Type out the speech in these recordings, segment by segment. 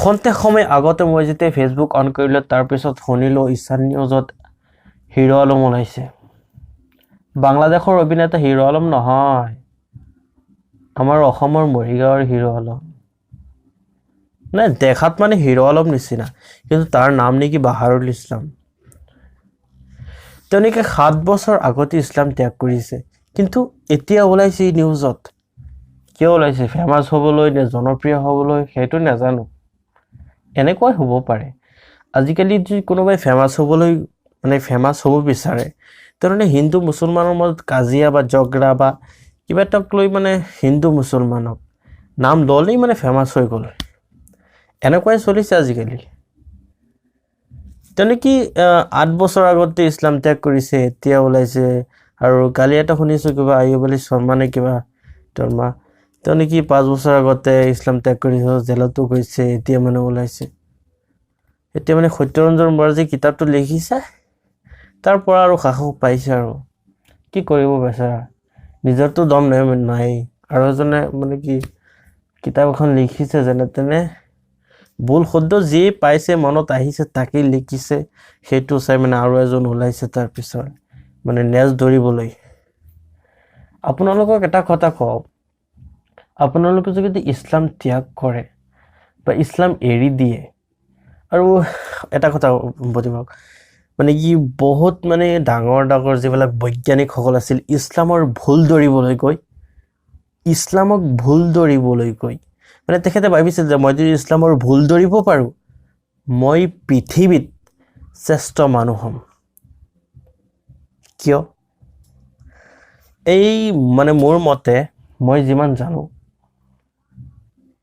খন্তেক সময় আগতে মই যেতিয়া ফেচবুক অন কৰিলোঁ তাৰপিছত শুনিলোঁ ঈশান নিউজত হিৰো আলম ওলাইছে। বাংলাদেশৰ অভিনেতা হিৰো আলম নহয়, আমাৰ অসমৰ মৰিগাঁৱৰ হিৰো আলম। নাই, দেখাত মানে হিৰো আলম নিচিনা, কিন্তু তাৰ নাম নেকি বাহাৰুল ইছলাম। তেওঁলোকে 7 বছৰ আগতে ইছলাম ত্যাগ কৰিছে, কিন্তু এতিয়া ওলাইছে এই নিউজত। কিয় ওলাইছে? ফেমাছ হ'বলৈ নে জনপ্ৰিয় হ'বলৈ সেইটো নাজানো। এনেকুৱাই হ'ব পাৰে। আজিকালি যদি কোনোবাই ফেমাছ হ'বলৈ ফেমাছ হ'ব বিচাৰে, তেনেহ'লে হিন্দু মুছলমানৰ মাজত কাজিয়া বা ঝগড়া বা কিবা এটাক লৈ হিন্দু মুছলমানক নাম ল'লেই ফেমাছ হৈ গ'ল। এনেকুৱাই চলিছে আজিকালি। তেনেকি 8 বছৰ আগতে ইছলাম ত্যাগ কৰিছে, এতিয়া ওলাইছে। আৰু কালি এটা শুনিছোঁ কিবা আয়ুব আলী শৰ্মা নে কিবা তৰ্মা, তেনেকি 5 বছৰ আগতে ইছলাম ত্যাগ কৰিছে, জেলতো গৈছে, এতিয়া ওলাইছে। এতিয়া সত্যৰঞ্জন বৰা যে কিতাপটো লিখিছে, তাৰ পৰা আৰু সাহস পাইছে। আৰু কি কৰিব বেচাৰা, নিজৰতো দম নাই। আৰু এজনে কিতাপ এখন লিখিছে যেনে তেনে, ভুল শুদ্ধ যি পাইছে মনত আহিছে তাকেই লিখিছে। সেইটো চাই আৰু এজন ওলাইছে তাৰপিছত নেজ ধৰিবলৈ। আপোনালোকক এটা কথা কওঁ, আপোনালোকে যদি ইছলাম ত্যাগ কৰে বা ইছলাম এৰি দিয়ে, আৰু এটা কথা বুজিব, কি বহুত ডাঙৰ ডাঙৰ যিবিলাক বৈজ্ঞানিকসকল আছিল, ইছলামৰ ভুল ধৰিবলৈ গৈ তেখেতে ভাবিছিল যে মই যদি ইছলামৰ ভুল ধৰিব পাৰোঁ, মই পৃথিৱীত শ্ৰেষ্ঠ মানুহ হ'ম। কিয়? এই মোৰ মতে, মই যিমান জানো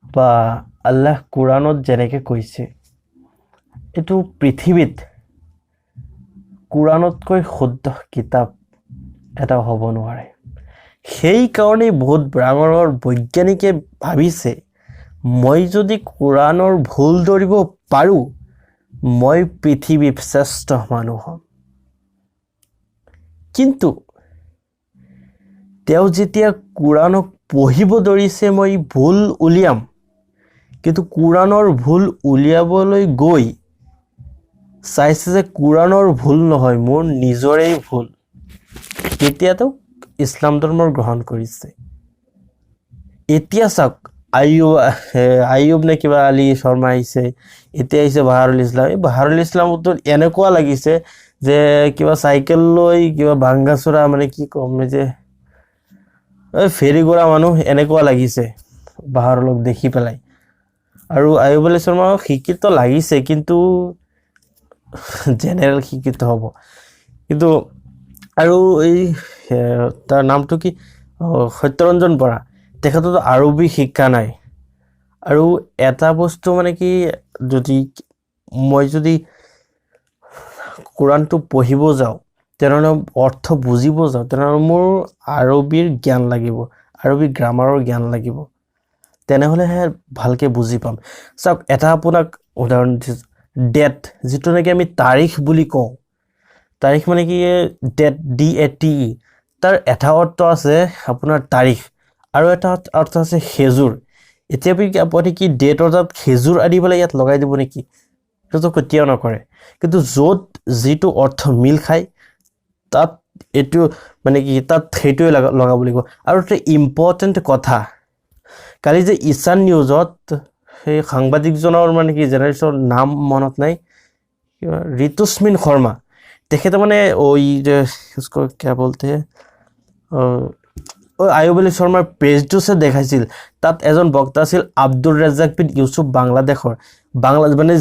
বা আল্লাহ কোৰাণত যেনেকৈ কৈছে, এইটো পৃথিৱীত কোৰাণতকৈ শুদ্ধ কিতাপ এটা হ'ব নোৱাৰে। সেইকাৰণেই বহুত ডাঙৰ বৈজ্ঞানিকে ভাবিছে, মই যদি কোৰাণৰ ভুল ধৰিব পাৰোঁ, মই পৃথিৱীৰ শ্ৰেষ্ঠ মানুহ হ'ম। কিন্তু তেওঁ যেতিয়া কোৰাণক পঢ়িব ধৰিছে, মই ভুল উলিয়াম, কিন্তু কোৰাণৰ ভুল উলিয়াবলৈ গৈ চাইছে যে কোৰাণৰ ভুল নহয়, মোৰ নিজৰেই ভুল। তেতিয়াতো ইছলাম ধৰ্ম গ্ৰহণ কৰিছে। এতিয়া চাওক, আয়ুব নে কিবা আলী শৰ্মা আহিছে, এতিয়া আহিছে বাহাৰুল ইছলাম। এই বাহাৰুল ইছলামতো এনেকুৱা লাগিছে যে কিবা চাইকেল লৈ কিবা ভাংগাচোৰা কি ক'ম, যে ফেৰী কৰা মানুহ এনেকুৱা লাগিছে বাহাৰুলক দেখি পেলাই। আৰু আয়ুব আলী শৰ্মা শিক্ষিত লাগিছে, কিন্তু জেনেৰেল শিক্ষিত হ'ব। কিন্তু আৰু এই তাৰ নামটো কি, সত্যৰঞ্জন বৰা, তেখেততো আৰবী শিক্ষা নাই। আৰু এটা বস্তু কি, মই যদি কোৰাণটো পঢ়িব যাওঁ, তেনেহ'লে অৰ্থ বুজিব যাওঁ, তেনেহ'লে মোৰ আৰবীৰ জ্ঞান লাগিব, আৰবী গ্ৰামাৰৰ জ্ঞান লাগিব, তেনেহ'লেহে ভালকৈ বুজি পাম। চাওক, এটা আপোনাক উদাহৰণ দিছোঁ, ডেট, যিটো নেকি আমি তাৰিখ বুলি কওঁ। তাৰিখ কি, ডেট, DATE, তাৰ এটা অৰ্থ আছে আপোনাৰ তাৰিখ, আৰু এটা অৰ্থ আছে খেজুৰ। এতিয়া আপুনি কি ডেটৰ তাত খেজুৰ আদি পেলাই ইয়াত লগাই দিব নেকি? সেইটো কেতিয়াও নকৰে। কিন্তু য'ত যিটো অৰ্থ মিল খায়, তাত এইটো কি, তাত সেইটোৱে লগাব লাগিব। আৰু এটা ইম্পৰ্টেণ্ট কথা, কালি যে ঈশান নিউজত সেই সাংবাদিকজনৰ কি জেনেৰেশ্যনৰ নাম মনত নাই, কিবা ঋতুস্মিন শৰ্মা, তেখেতে इसको क्या बोलते हैं, আয়ুব আলী শৰ্মাৰ পেজটো দেখাইছিল। তাত এজন বক্তা আছিল আব্দুৰ ৰাজ্জাক বিন ইউছুফ, বাংলাদেশৰ।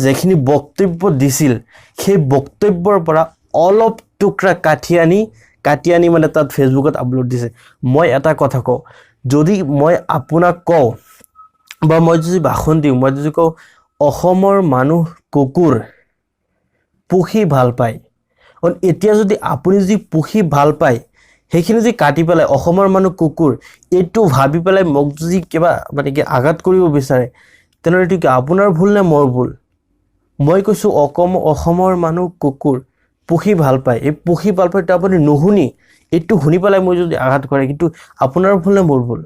যিখিনি বক্তব্য দিছিল, সেই বক্তব্যৰ পৰা অলপ টুকুৰা কাটি আনি তাত ফেচবুকত আপলোড দিছে। মই এটা কথা কওঁ, যদি মই আপোনাক কওঁ বা মই যদি ভাষণ দিওঁ, মই যদি কওঁ অসমৰ মানুহ কুকুৰ পুহি ভাল পায়, এতিয়া যদি আপুনি যদি পুহি ভাল পায়, সেইখিনি যদি কাটি পেলাই অসমৰ মানুহ কুকুৰ এইটো ভাবি পেলাই মোক যদি কিবা কি আঘাত কৰিব বিচাৰে, তেনেহ'লে এইটো কি আপোনাৰ ভুল নে মোৰ ভুল? মই কৈছোঁ অসমৰ মানুহ কুকুৰ পুহি ভাল পায়, এই পুহি ভাল পায়, এইটো আপুনি নুশুনি এইটো শুনি পেলাই মই যদি আঘাত কৰে, কিন্তু আপোনাৰ ভুল নে মোৰ ভুল?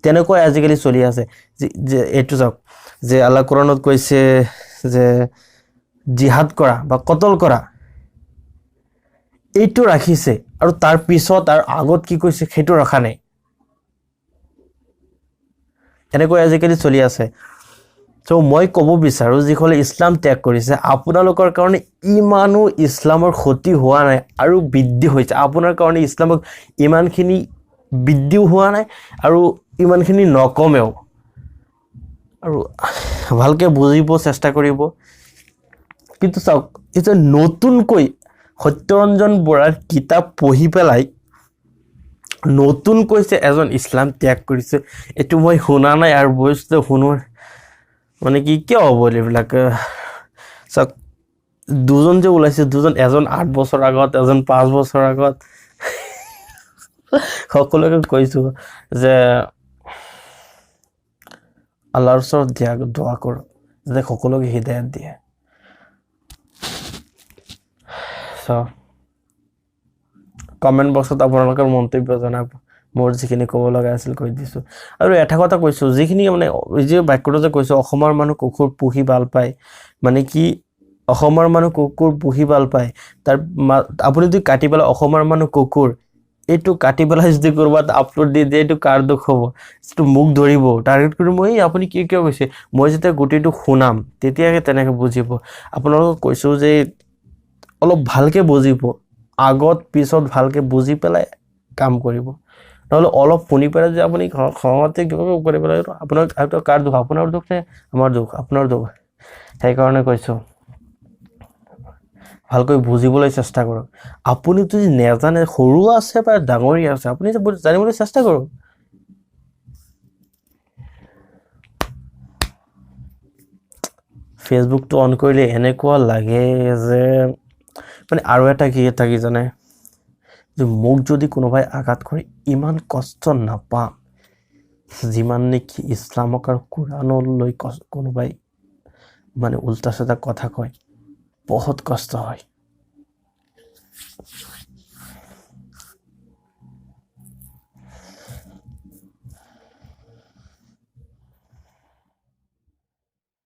তেনেকৈ আজিকালি চলি আছে যে এইটো চাওক যে আল্লাহ কোৰানত কৈছে যে জিহাদ কৰা বা কতল কৰা এইটো ৰাখিছে আৰু তাৰ পিছত আৰু আগত কি কৈছে সেইটো ৰখা নাই এনেকৈ আজিকালি চলি আছে তো মই ক'ব বিচাৰো যিসকলে ইছলাম ত্যাগ কৰিছে আপোনালোকৰ কাৰণে ইমানো ইছলামৰ ক্ষতি হোৱা নাই আৰু বৃদ্ধি হৈছে আপোনাৰ কাৰণে ইছলামক ইমানখিনি বৃদ্ধিও হোৱা নাই আৰু ইমানখিনি নকমেও আৰু ভালকে বুজিব চেষ্টা কৰিব কিন্তু চাওক এটা নতুনকৈ সত্যৰঞ্জন বৰাৰ কিতাপ পঢ়ি পেলাই নতুন কৈছে এজন ইছলাম ত্যাগ কৰিছে এটো মই শুনা নাই আৰু বস্তু শুনো মানে কি কিয় হ'ব এইবিলাক চাওক দুজন যে ওলাইছে দুজন এজন 8 বছৰ আগত এজন 5 বছৰ আগত সকলোকে কৈছো যে আল্লাহৰ ওচৰত দোৱা কৰক যে সকলোকে হিদায়াত দিয়ে সো কমেন্ট বক্সত আপোনালোকৰ মন্তব্য জনাব মোৰ যিখিনি ক'ব লগা আছিল কৈ দিছো আৰু এটা কথা কৈছো যিখিনি মানে যে বাক্যটো যে কৈছো অসমৰ মানুহ কুকুৰ পুহি ভাল পায় মানে কি অসমৰ মানুহ কুকুৰ পুহি ভাল পায় তাৰ আপুনি যদি কাটি পেলাই অসমৰ মানুহ কুকুৰ এইটো কাটি পেলাই যদি কৰবাত আপলোড দি দিয়ে এইটো কাৰ দুখ হ'ব এইটো মুখ ধৰিব টাৰ্গেট কৰি মই আপুনি কি কিয় কৈছে মই যেতিয়া গুটিটো শুনাম তেতিয়াহে তেনেকে বুজিব আপোনালোকক কৈছো যে অলপ ভালকে বুজিব আগত পিছত ভালকে বুজি পেলাই কাম কৰিব নহলে অলপ শুনি পেলাই যে আপুনি খঙতে কিবা কৰি পেলাই আপোনাৰ কাৰ দুখ আপোনাৰ দুখ নে আমাৰ দুখ আপোনাৰ দুখ সেই কাৰণে কৈছো ভালকৈ বুজিবলৈ চেষ্টা কৰক আপুনি যদি নেজানে সৰু আছে বা ডাঙৰী আছে আপুনি জানিবলৈ চেষ্টা কৰক ফেসবুকটো অন কৰিলে এনেকুৱা লাগে যে মানে আৰু এটা কি জানে যে মোক যদি কোনোবাই আঘাত কৰে ইমান কষ্ট নাপাম যিমান নেকি ইছলামক আৰু কোৰানলৈ কোনোবাই মানে উল্টা সিধা কথা কয় বহুত কষ্ট হয়